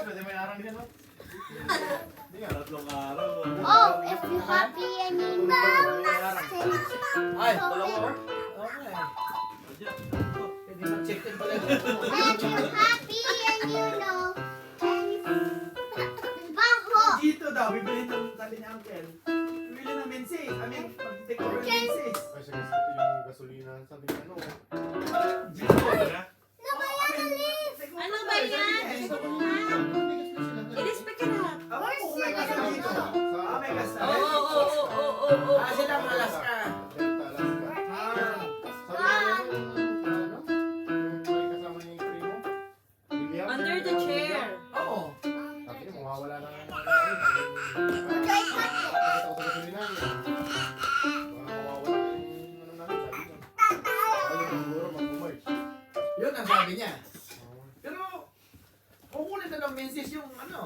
Pwede may arang yan, no? Hindi nga, 3 araw. Oh, if you happy and you know, Ay, dalawa, okay. Pwede mag-check din pala. if you happy and you know, baho. Dito daw, bibili ng sabi ni Uncle. Bibili ng menses. I mean, pag-take over ng menses. Ay, sige, yung gasolina, sabi niya, ano? Dito Talaga? Ano ba yan, Alin? Ano ba yan? I-respect ka na. Oh, may gas na dito. Ah, may gas na. Oo. Ah, sila malas ka. Delta, Alaska. Ah, Sabi niya, ano? Yung may kasama niya yung primo. William. Under the chair. oo. Sabi niya, mawawala na ang Enjoy ka. Nakita ko sa gasolina. Baka mawawala na yung ano namin, sabi niya. Ayun, siguro mag-merge. Yun ang sabi niya. Pero, kukunin na ng menses yung ano.